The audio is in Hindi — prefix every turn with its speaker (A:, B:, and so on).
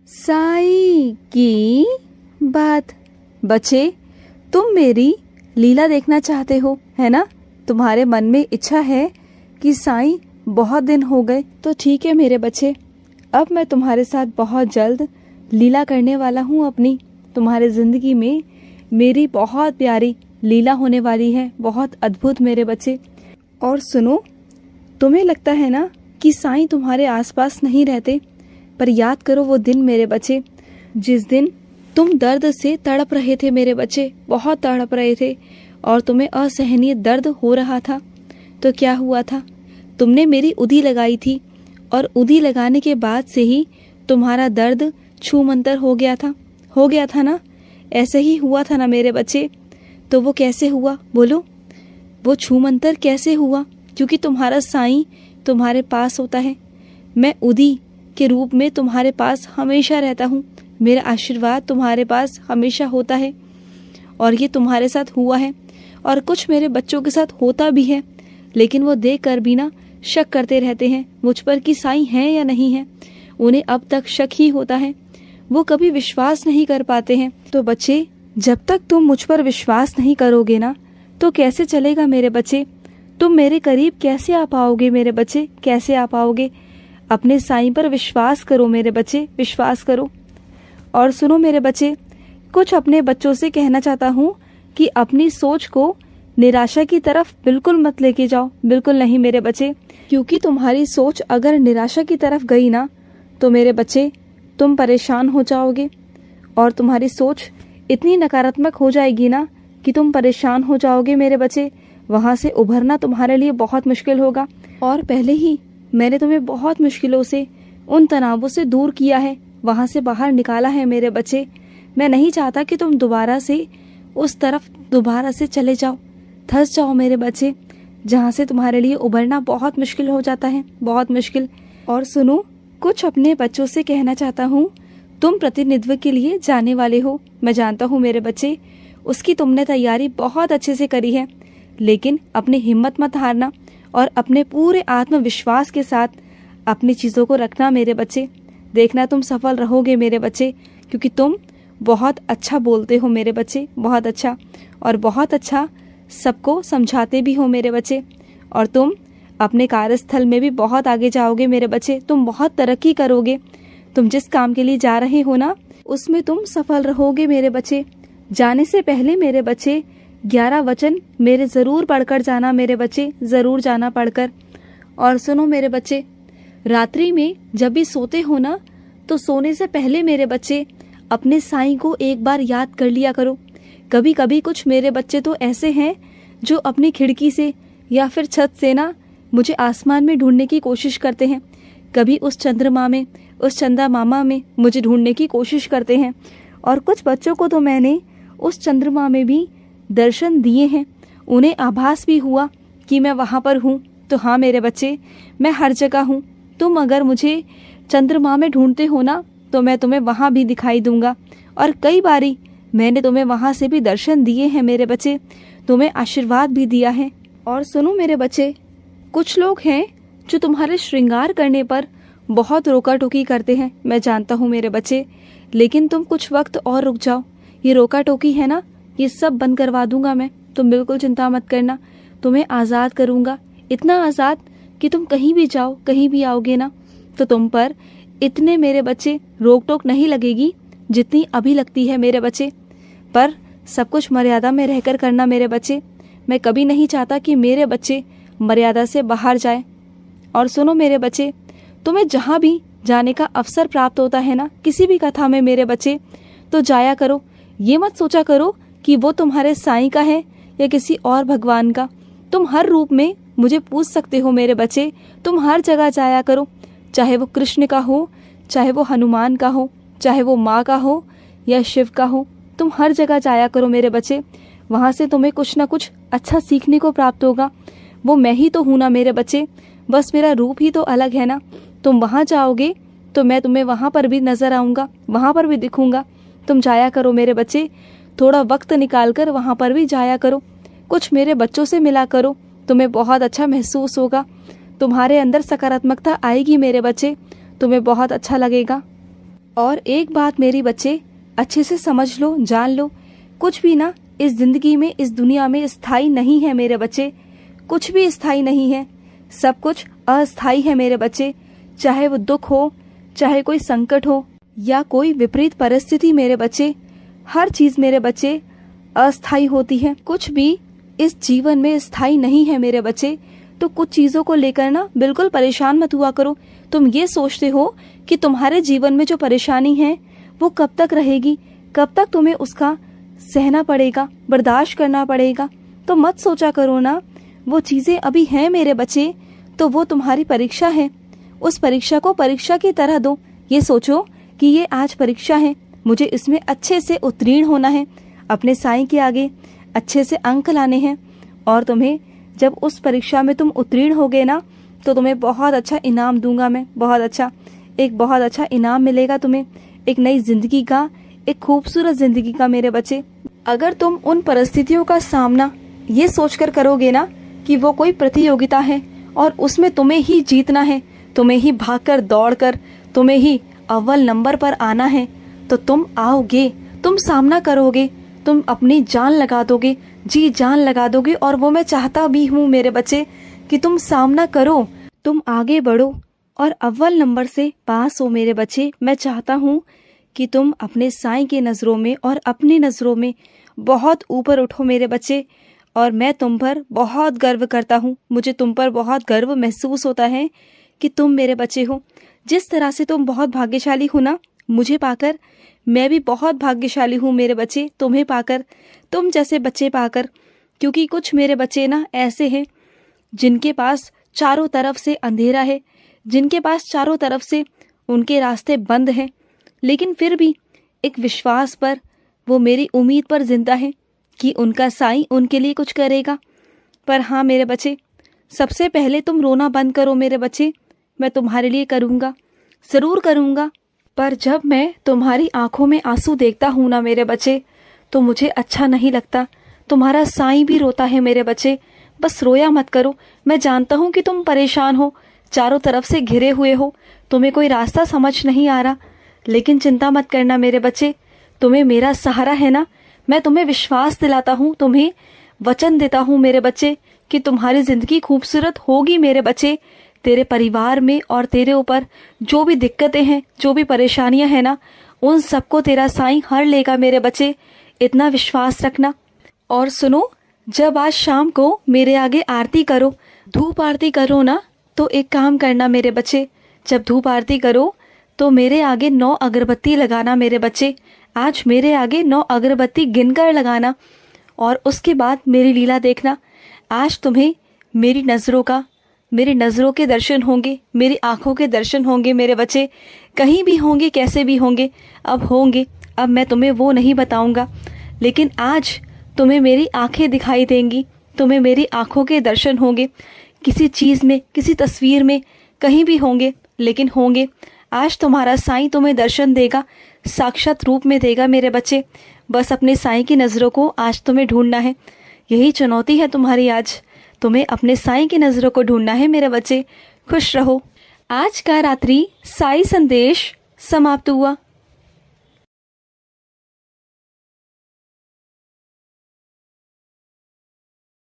A: साईं की बात। बच्चे, तुम मेरी लीला देखना चाहते हो, है ना? तुम्हारे मन में इच्छा है कि साईं बहुत दिन हो गए, तो ठीक है मेरे बच्चे, अब मैं तुम्हारे साथ बहुत जल्द लीला करने वाला हूँ अपनी। तुम्हारे जिंदगी में मेरी बहुत प्यारी लीला होने वाली है, बहुत अद्भुत मेरे बच्चे। और सुनो, तुम्हें लगता है ना कि साईं तुम्हारे आसपास नहीं रहते, पर याद करो वो दिन मेरे बच्चे, जिस दिन तुम दर्द से तड़प रहे थे मेरे बच्चे, बहुत तड़प रहे थे और तुम्हें असहनीय दर्द हो रहा था। तो क्या हुआ था? तुमने मेरी उदी लगाई थी और उदी लगाने के बाद से ही तुम्हारा दर्द छूमंतर हो गया था ना? ऐसे ही हुआ था ना मेरे बच्चे? तो वो कैसे हुआ बोलो? वो छूमंतर कैसे हुआ? क्योंकि तुम्हारा साईं तुम्हारे पास होता है। मैं उदी के रूप में तुम्हारे पास हमेशा रहता हूँ। मेरा आशीर्वाद तुम्हारे पास हमेशा होता है और ये तुम्हारे साथ हुआ है और कुछ मेरे बच्चों के साथ होता भी है, लेकिन वो देख कर भी ना शक करते रहते हैं मुझ पर कि साईं है या नहीं है। उन्हें अब तक शक ही होता है, वो कभी विश्वास नहीं कर पाते हैं। तो बच्चे, जब तक तुम मुझ पर विश्वास नहीं करोगे ना, तो कैसे चलेगा मेरे बच्चे? तुम मेरे करीब कैसे आ पाओगे मेरे बच्चे? कैसे आ पाओगे? अपने साईं पर विश्वास करो मेरे बच्चे, विश्वास करो। और सुनो मेरे बच्चे, कुछ अपने बच्चों से कहना चाहता हूँ कि अपनी सोच को निराशा की तरफ बिल्कुल मत लेके जाओ, बिल्कुल नहीं मेरे बच्चे, क्योंकि तुम्हारी सोच अगर निराशा की तरफ गई ना, तो मेरे बच्चे तुम परेशान हो जाओगे और तुम्हारी सोच इतनी नकारात्मक हो जाएगी ना कि तुम परेशान हो जाओगे मेरे बच्चे। वहाँ से उभरना तुम्हारे लिए बहुत मुश्किल होगा और पहले ही मैंने तुम्हें बहुत मुश्किलों से, उन तनावों से दूर किया है, वहाँ से बाहर निकाला है मेरे बच्चे। मैं नहीं चाहता कि तुम दोबारा से उस तरफ दोबारा से चले जाओ, धंस जाओ मेरे बच्चे, जहाँ से तुम्हारे लिए उभरना बहुत मुश्किल हो जाता है, बहुत मुश्किल। और सुनो, कुछ अपने बच्चों से कहना चाहता हूँ। तुम प्रतिनिधित्व के लिए जाने वाले हो, मैं जानता हूँ मेरे बच्चे, उसकी तुमने तैयारी बहुत अच्छे से करी है, लेकिन अपनी हिम्मत मत हारना और अपने पूरे आत्मविश्वास के साथ अपनी चीज़ों को रखना मेरे बच्चे। देखना तुम सफल रहोगे मेरे बच्चे, क्योंकि तुम बहुत अच्छा बोलते हो मेरे बच्चे, बहुत अच्छा, और बहुत अच्छा सबको समझाते भी हो मेरे बच्चे। और तुम अपने कार्यस्थल में भी बहुत आगे जाओगे मेरे बच्चे, तुम बहुत तरक्की करोगे। तुम जिस काम के लिए जा रहे हो ना, उसमें तुम सफल रहोगे मेरे बच्चे। जाने से पहले मेरे बच्चे 11 वचन मेरे ज़रूर पढ़कर जाना मेरे बच्चे, ज़रूर जाना पढ़कर। और सुनो मेरे बच्चे, रात्रि में जब भी सोते हो ना, तो सोने से पहले मेरे बच्चे अपने साईं को एक बार याद कर लिया करो। कभी कभी कुछ मेरे बच्चे तो ऐसे हैं जो अपनी खिड़की से या फिर छत से ना मुझे आसमान में ढूंढने की कोशिश करते हैं, कभी उस चंद्रमा में, उस चंदा मामा में मुझे ढूंढने की कोशिश करते हैं। और कुछ बच्चों को तो मैंने उस चंद्रमा में भी दर्शन दिए हैं, उन्हें आभास भी हुआ कि मैं वहाँ पर हूँ। तो हाँ मेरे बच्चे, मैं हर जगह हूँ। तुम अगर मुझे चंद्रमा में ढूंढते हो ना, तो मैं तुम्हें वहाँ भी दिखाई दूंगा, और कई बारी मैंने तुम्हें वहाँ से भी दर्शन दिए हैं मेरे बच्चे, तुम्हें आशीर्वाद भी दिया है। और सुनो मेरे बच्चे, कुछ लोग हैं जो तुम्हारे श्रृंगार करने पर बहुत रोका टोकी करते हैं, मैं जानता हूँ मेरे बच्चे, लेकिन तुम कुछ वक्त और रुक जाओ। ये रोका टोकी है ना, ये सब बंद करवा दूंगा मैं, तुम बिल्कुल चिंता मत करना। तुम्हें आज़ाद करूंगा, इतना आज़ाद कि तुम कहीं भी जाओ, कहीं भी आओगे ना, तो तुम पर इतने मेरे बच्चे रोक टोक नहीं लगेगी जितनी अभी लगती है मेरे बच्चे। पर सब कुछ मर्यादा में रहकर करना मेरे बच्चे। मैं कभी नहीं चाहता कि मेरे बच्चे मर्यादा से बाहर जाए। और सुनो मेरे बच्चे, तुम्हें जहाँ भी जाने का अवसर प्राप्त होता है ना, किसी भी कथा में मेरे बच्चे, तो जाया करो। ये मत सोचा करो कि वो तुम्हारे साईं का है या किसी और भगवान का। तुम हर रूप में मुझे पूछ सकते हो मेरे बच्चे, तुम हर जगह जाया करो, चाहे वो कृष्ण का हो, चाहे वो हनुमान का हो, चाहे वो माँ का हो या शिव का हो, तुम हर जगह जाया करो मेरे बच्चे। वहाँ से तुम्हें कुछ ना कुछ अच्छा सीखने को प्राप्त होगा। वो मैं ही तो हूँ ना मेरे बच्चे, बस मेरा रूप ही तो अलग है ना। तुम वहाँ जाओगे तो मैं तुम्हें वहाँ पर भी नजर आऊँगा, वहाँ पर भी दिखूंगा। तुम जाया करो मेरे बच्चे, थोड़ा वक्त निकाल कर वहाँ पर भी जाया करो, कुछ मेरे बच्चों से मिला करो, तुम्हें बहुत अच्छा महसूस होगा, तुम्हारे अंदर सकारात्मकता आएगी मेरे बच्चे, तुम्हें बहुत अच्छा लगेगा। और एक बात मेरे बच्चे अच्छे से समझ लो, जान लो, कुछ भी ना इस जिंदगी में, इस दुनिया में स्थायी नहीं है मेरे बच्चे। कुछ भी स्थायी नहीं है, सब कुछ अस्थायी है मेरे बच्चे। चाहे वो दुख हो, चाहे कोई संकट हो या कोई विपरीत परिस्थिति मेरे बच्चे, हर चीज मेरे बच्चे अस्थायी होती है। कुछ भी इस जीवन में स्थायी नहीं है मेरे बच्चे। तो कुछ चीजों को लेकर ना बिल्कुल परेशान मत हुआ करो। तुम ये सोचते हो कि तुम्हारे जीवन में जो परेशानी है वो कब तक रहेगी, कब तक तुम्हें उसका सहना पड़ेगा, बर्दाश्त करना पड़ेगा। तो मत सोचा करो ना, वो चीजें अभी हैं मेरे बच्चे, तो वो तुम्हारी परीक्षा है। उस परीक्षा को परीक्षा की तरह दो। ये सोचो कि ये आज परीक्षा है, मुझे इसमें अच्छे से उत्तीर्ण होना है, अपने साईं के आगे अच्छे से अंक लाने हैं। और तुम्हें जब उस परीक्षा में तुम उत्तीर्ण होगे ना, तो तुम्हें बहुत अच्छा इनाम दूंगा मैं, बहुत अच्छा इनाम मिलेगा तुम्हें, एक नई जिंदगी का, एक खूबसूरत जिंदगी का मेरे बच्चे। अगर तुम उन परिस्थितियों का सामना ये सोचकर करोगे ना कि वो कोई प्रतियोगिता है और उसमें तुम्हें ही जीतना है, तुम्हें ही भागकर दौड़कर तुम्हें ही अव्वल नंबर पर आना है, तो तुम आओगे, तुम सामना करोगे, तुम अपनी जान लगा दोगे, जी जान लगा दोगे। और वो मैं चाहता भी हूँ मेरे बच्चे कि तुम सामना करो, तुम आगे बढ़ो और अव्वल नंबर से पास हो मेरे बच्चे। मैं चाहता हूँ कि तुम अपने साईं की नज़रों में और अपनी नज़रों में बहुत ऊपर उठो मेरे बच्चे। और मैं तुम पर बहुत गर्व करता हूँ, मुझे तुम पर बहुत गर्व महसूस होता है कि तुम मेरे बच्चे हो। जिस तरह से तुम बहुत भाग्यशाली हो ना मुझे पाकर, मैं भी बहुत भाग्यशाली हूँ मेरे बच्चे तुम्हें पाकर, तुम जैसे बच्चे पाकर। क्योंकि कुछ मेरे बच्चे ना ऐसे हैं जिनके पास चारों तरफ से अंधेरा है, जिनके पास चारों तरफ से उनके रास्ते बंद हैं, लेकिन फिर भी एक विश्वास पर, वो मेरी उम्मीद पर जिंदा है कि उनका साईं उनके लिए कुछ करेगा। पर हाँ मेरे बच्चे, सबसे पहले तुम रोना बंद करो मेरे बच्चे, मैं तुम्हारे लिए करूँगा, ज़रूर करूँगा। पर जब मैं तुम्हारी आंखों में आंसू देखता हूँ ना मेरे बच्चे, तो मुझे अच्छा नहीं लगता। तुम्हारा साईं भी रोता है मेरे बच्चे, बस रोया मत करो। मैं जानता हूँ कि तुम परेशान हो, चारों तरफ से घिरे हुए हो, तुम्हें कोई रास्ता समझ नहीं आ रहा, लेकिन चिंता मत करना मेरे बच्चे, तुम्हें मेरा सहारा है ना। मैं तुम्हें विश्वास दिलाता हूँ, तुम्हें वचन देता हूँ मेरे बच्चे कि तुम्हारी जिंदगी खूबसूरत होगी मेरे बच्चे। तेरे परिवार में और तेरे ऊपर जो भी दिक्कतें हैं, जो भी परेशानियां हैं ना, उन सबको तेरा साईं हर लेगा मेरे बच्चे, इतना विश्वास रखना। और सुनो, जब आज शाम को मेरे आगे आरती करो, धूप आरती करो ना, तो एक काम करना मेरे बच्चे, जब धूप आरती करो तो मेरे आगे 9 अगरबत्ती लगाना मेरे बच्चे। आज मेरे आगे 9 अगरबत्ती गिनकर लगाना और उसके बाद मेरी लीला देखना। आज तुम्हें मेरी नज़रों के दर्शन होंगे, मेरी आंखों के दर्शन होंगे मेरे बच्चे। कहीं भी होंगे, कैसे भी होंगे, अब होंगे, अब मैं तुम्हें वो नहीं बताऊंगा, लेकिन आज तुम्हें मेरी आंखें दिखाई देंगी, तुम्हें मेरी आंखों के दर्शन होंगे। किसी चीज़ में, किसी तस्वीर में, कहीं भी होंगे, लेकिन होंगे। आज तुम्हारा साईं तुम्हें दर्शन देगा, साक्षात रूप में देगा मेरे बच्चे। बस अपने साईं की नज़रों को आज तुम्हें ढूंढना है, यही चुनौती है तुम्हारी आज, तुम्हें अपने साईं की नज़रों को ढूंढना है मेरे बच्चे। खुश रहो। आज का रात्रि साईं संदेश समाप्त हुआ।